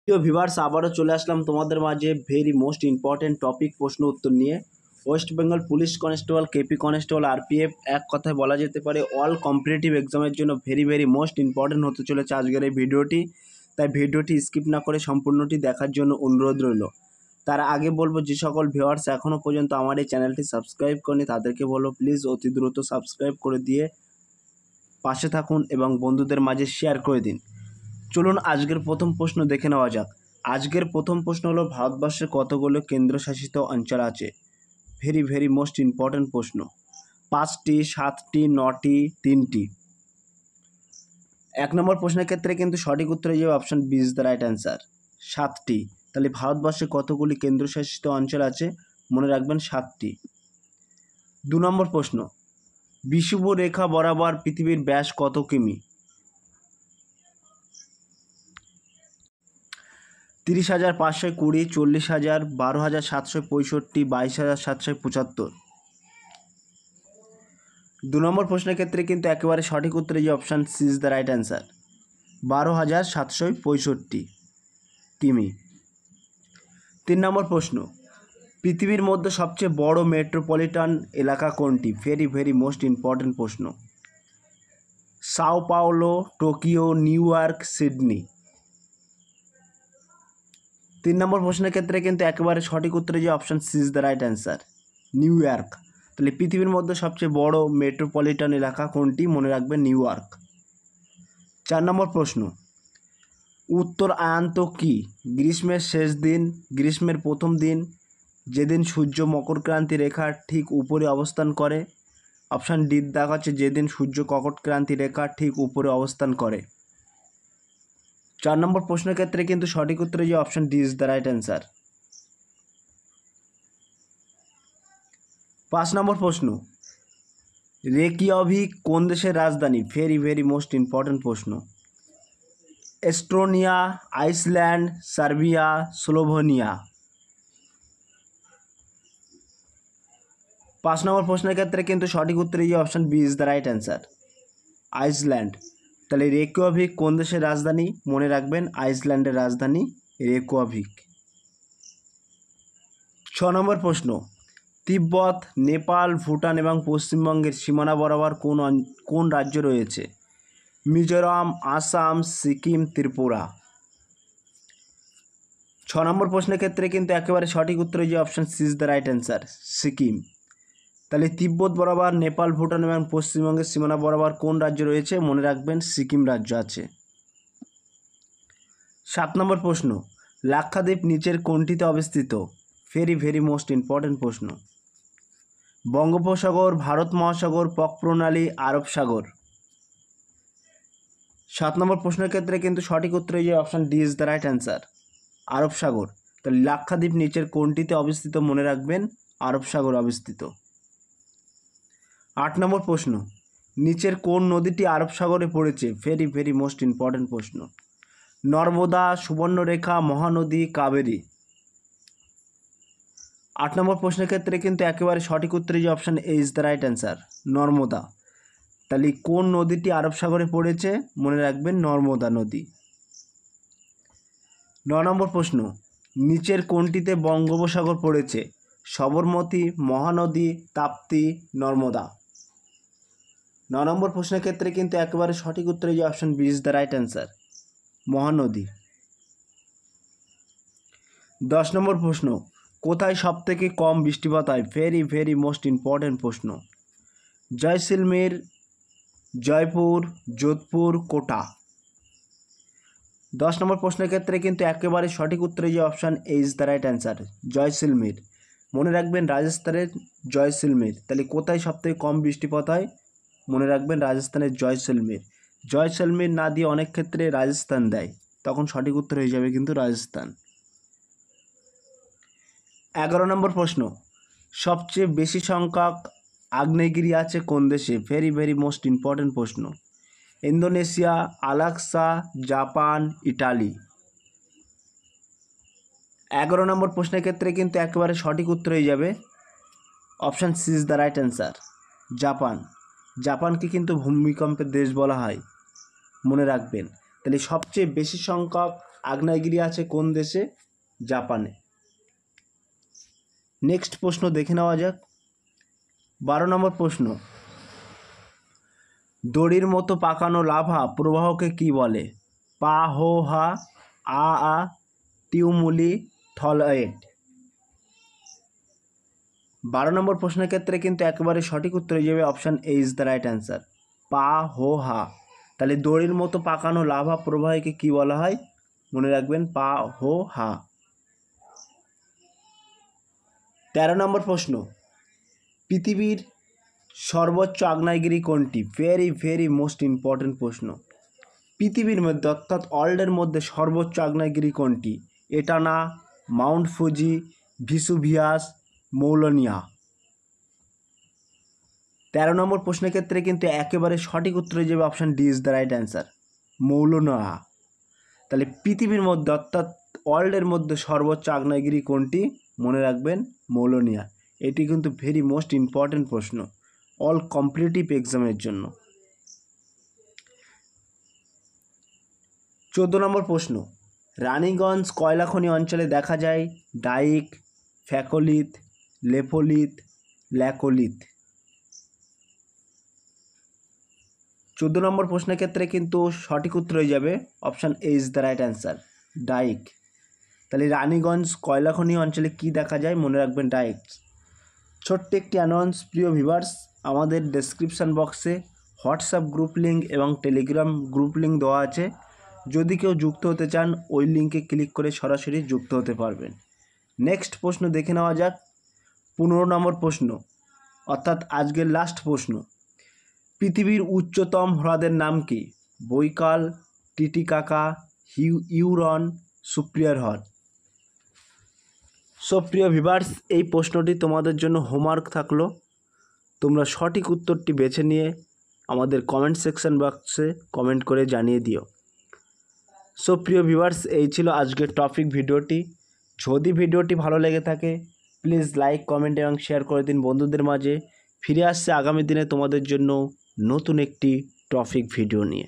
প্রিয় ভিউয়ার্স, আবারও চলে আসলাম তোমাদের মাঝে ভেরি মোস্ট ইম্পর্টেন্ট টপিক প্রশ্ন উত্তর নিয়ে। West Bengal police constable, KP constable, RPF, এক কথায় বলা যেতে পারে অল কম্পিটিটিভ এক্সামের জন্য ভেরি মোস্ট ইম্পর্টেন্ট হতে চলেছে আজকের এই ভিডিওটি। তাই ভিডিওটি স্কিপ না করে সম্পূর্ণটি দেখার জন্য অনুরোধ রইল। তার আগে বলবো, যে সকল ভিউয়ার্স এখনও পর্যন্ত আমার এই চ্যানেলটি সাবস্ক্রাইব করেনি তাদেরকে বলবো প্লিজ অতি দ্রুত সাবস্ক্রাইব করে দিয়ে পাশে থাকুন এবং বন্ধুদের মাঝে শেয়ার করে দিন। চলুন আজকের প্রথম প্রশ্ন দেখে নেওয়া যাক। আজকের প্রথম প্রশ্ন হলো, ভারতবর্ষে কতগুলো কেন্দ্রশাসিত অঞ্চল আছে? ভেরি মোস্ট ইম্পর্টেন্ট প্রশ্ন। 5টি, 7টি, 9টি, 3টি। 1 নম্বর প্রশ্নের ক্ষেত্রে কিন্তু সঠিক উত্তর হয়ে যাবে option B is the right answer, 7টি। তাহলে ভারতবর্ষে কতগুলি কেন্দ্রশাসিত অঞ্চল আছে? মনে রাখবেন 7টি। 2 নম্বর প্রশ্ন, বিষুব রেখা বরাবর পৃথিবীর ব্যাস কত কিমি? 30,520, 40,000, 12,765, 22,775। 2 নম্বর প্রশ্নের ক্ষেত্রে কিন্তু একেবারে সঠিক উত্তর যে option C is the right answer, 12,765 কিমি। 3 নম্বর প্রশ্ন, পৃথিবীর মধ্যে সবচেয়ে বড় মেট্রোপলিটন এলাকা কোনটি? ভেরি মোস্ট ইম্পর্টেন্ট প্রশ্ন। Sao Paulo, Tokyo, New York, Sydney. 3 নম্বর প্রশ্নের ক্ষেত্রে কিন্তু একেবারে সঠিক উত্তরে যে option C is the right answer, New York. তাহলে পৃথিবীর মধ্যে সবচেয়ে বড় মেট্রোপলিটন এলাকা কোনটি? মনে রাখবেন নিউ ইয়র্ক। 4 নম্বর প্রশ্ন, উত্তর আয়ান্ত কি? গ্রীষ্মের শেষ দিন, গ্রীষ্মের প্রথম দিন, যেদিন সূর্য মকরক্রান্তি রেখার ঠিক উপরে অবস্থান করে। অপশান ডি দেখা হচ্ছে যেদিন সূর্য কর্কটক্রান্তি রেখার ঠিক উপরে অবস্থান করে। 4 নম্বর প্রশ্নের ক্ষেত্রে কিন্তু সঠিক উত্তরে যে option D is the right answer. 5 নম্বর প্রশ্ন, রেকিয়াভিক কোন দেশের রাজধানী? ভেরি মোস্ট ইম্পর্টেন্ট প্রশ্ন। Estonia, Iceland, Serbia, Slovenia. 5 নম্বর প্রশ্নের ক্ষেত্রে কিন্তু সঠিক উত্তর এই option B is the right answer, Iceland. তাহলে রেকিয়াভিক কোন দেশের রাজধানী? মনে রাখবেন আইসল্যান্ডের রাজধানী রেকিয়াভিক। 6 নম্বর প্রশ্ন, তিব্বত, নেপাল, ভুটান এবং পশ্চিমবঙ্গের সীমানা বরাবর কোন রাজ্য রয়েছে? মিজোরাম, আসাম, সিকিম, ত্রিপুরা। 6 নম্বর প্রশ্নের ক্ষেত্রে কিন্তু একেবারে সঠিক উত্তর যে option C is the right answer, Sikkim. তাহলে তিব্বত বরাবর, নেপাল, ভুটান এবং পশ্চিমবঙ্গের সীমানা বরাবর কোন রাজ্য রয়েছে? মনে রাখবেন সিকিম রাজ্য আছে। 7 নম্বর প্রশ্ন, লাক্ষাদ্বীপ নিচের কোনটিতে অবস্থিত? ভেরি মোস্ট ইম্পর্টেন্ট প্রশ্ন। বঙ্গোপসাগর, ভারত মহাসাগর, পক প্রণালী, আরব সাগর। 7 নম্বর প্রশ্নের ক্ষেত্রে কিন্তু সঠিক উত্তর যে option D is the right answer, আরব সাগর। তাহলে লাক্ষাদ্বীপ নিচের কোনটিতে অবস্থিত? মনে রাখবেন আরব সাগর অবস্থিত। 8 নম্বর প্রশ্ন, নিচের কোন নদীটি আরব সাগরে পড়েছে? ভেরি মোস্ট ইম্পর্টেন্ট প্রশ্ন। নর্মদা, সুবর্ণরেখা, মহানদী, কাবেরী। 8 নম্বর প্রশ্নের ক্ষেত্রে কিন্তু একেবারে সঠিক উত্তরে যে option A is the right answer, Narmada. তাহলে কোন নদীটি আরব সাগরে পড়েছে? মনে রাখবেন নর্মদা নদী। 9 নম্বর প্রশ্ন, নিচের কোনটিতে বঙ্গোপসাগর পড়েছে? সবরমতী, মহানদী, তাপ্তি, নর্মদা। 9 নম্বর প্রশ্নের ক্ষেত্রে কিন্তু একেবারে সঠিক উত্তরে যে option B is the right answer, Mahanadi. 10 নম্বর প্রশ্ন, কোথায় সবথেকে কম বৃষ্টিপাত হয়? ভেরি মোস্ট ইম্পর্টেন্ট প্রশ্ন। জয়সলমের, জয়পুর, যোধপুর, কোটা। 10 নম্বর প্রশ্নের ক্ষেত্রে কিন্তু একেবারে সঠিক উত্তরে যে option A is the right answer, Jaisalmer. মনে রাখবেন রাজস্থানের জয়সলমের। তাহলে কোথায় সবথেকে কম বৃষ্টিপাত হয়? মনে রাখবেন রাজস্থানের জয়সলমের। জয়সলমের না দিয়ে অনেক ক্ষেত্রে রাজস্থান দেয়, তখন সঠিক উত্তর হয়ে যাবে কিন্তু রাজস্থান। 11 নম্বর প্রশ্ন, সবচেয়ে বেশি সংখ্যক আগ্নেয়গিরি আছে কোন দেশে? ভেরি মোস্ট ইম্পর্টেন্ট প্রশ্ন। Indonesia, Alaska, Japan, Italy. 11 নম্বর প্রশ্নের ক্ষেত্রে কিন্তু একেবারে সঠিক উত্তর হয়ে যাবে option C is the right answer, Japan. জাপানকে কিন্তু ভূমিকম্পের দেশ বলা হয়, মনে রাখবেন। তাহলে সবচেয়ে বেশি সংখ্যক আগ্নেয়গিরি আছে কোন দেশে? জাপানে। নেক্সট প্রশ্ন দেখে নেওয়া যাক। 12 নম্বর প্রশ্ন, দড়ির মতো পাকানো লাভা প্রবাহকে কি বলে? পা হো হা, আ টিউমুলি, থলয়েড। 12 নম্বর প্রশ্নের ক্ষেত্রে কিন্তু একেবারে সঠিক উত্তর হয়ে যাবে option A is the right answer, পা হো হা। তাহলে দড়ির মতো পাকানো লাভা প্রবাহকে কি বলা হয়? মনে রাখবেন, পা হো হা। 13 নম্বর প্রশ্ন, পৃথিবীর সর্বোচ্চ আগ্নেয়গিরি কোনটি? ভেরি ভেরি মোস্ট ইম্পর্টেন্ট প্রশ্ন। পৃথিবীর মধ্যে অর্থাৎ ওয়ার্ল্ডের মধ্যে সর্বোচ্চ আগ্নেয়গিরি কোনটি? এটানা, মাউন্ট ফুজি, ভিসুভিয়াস, মৌলনিয়া। 13 নম্বর প্রশ্নের ক্ষেত্রে কিন্তু একেবারে সঠিক উত্তর হয়ে যাবে option D is the right answer, মৌলনিয়া। তাহলে পৃথিবীর মধ্যে অর্থাৎ ওয়ার্ল্ডের মধ্যে সর্বোচ্চ আগ্নেয়গিরি কোনটি? মনে রাখবেন, মৌলনিয়া। এটি কিন্তু ভেরি মোস্ট ইম্পর্টেন্ট প্রশ্ন অল কম্পিটিটিভ এক্সামের জন্য। 14 নম্বর প্রশ্ন, রানীগঞ্জ কয়লা খনি অঞ্চলে দেখা যায় ডাইক, ফ্যাকোলিথ, লেফোলিথ, ল্যাকোলিথ। 14 নম্বর প্রশ্নের ক্ষেত্রে কিন্তু সঠিক উত্তর হয়ে যাবে option A is the right answer, dyke. তাহলে রানীগঞ্জ কয়লা খনি অঞ্চলে কি দেখা যায়? মনে রাখবেন, ডাইক। ছোট্ট একটি অ্যানাউন্স, প্রিয় ভিউয়ার্স, আমাদের ডেসক্রিপশান বক্সে হোয়াটসঅ্যাপ গ্রুপ লিঙ্ক এবং টেলিগ্রাম গ্রুপ লিঙ্ক দেওয়া আছে। যদি কেউ যুক্ত হতে চান ওই লিঙ্কে ক্লিক করে সরাসরি যুক্ত হতে পারবেন। নেক্সট প্রশ্ন দেখে নেওয়া যাক। 15 নম্বর প্রশ্ন, অর্থাৎ আজকের লাস্ট প্রশ্ন, পৃথিবীর উচ্চতম হ্রদের নাম কি? বৈকাল, টিটিকাকা, ইউরন, সুপিরিয়র হ্রদ। সো প্রিয় ভিউয়ার্স, এই প্রশ্নটি তোমাদের জন্য হোমওয়ার্ক থাকলো। তোমরা সঠিক উত্তরটি বেছে নিয়ে আমাদের কমেন্ট সেকশন বক্সে কমেন্ট করে জানিয়ে দিও। সো প্রিয় ভিউয়ার্স, এই ছিল আজকের টপিক ভিডিওটি। যদি ভিডিওটি ভালো লেগে থাকে প্লিজ লাইক, কমেন্ট এবং শেয়ার করে দিন বন্ধুদের মাঝে। ফিরে আসছে আগামী দিনে তোমাদের জন্য নতুন একটি টপিক ভিডিও নিয়ে।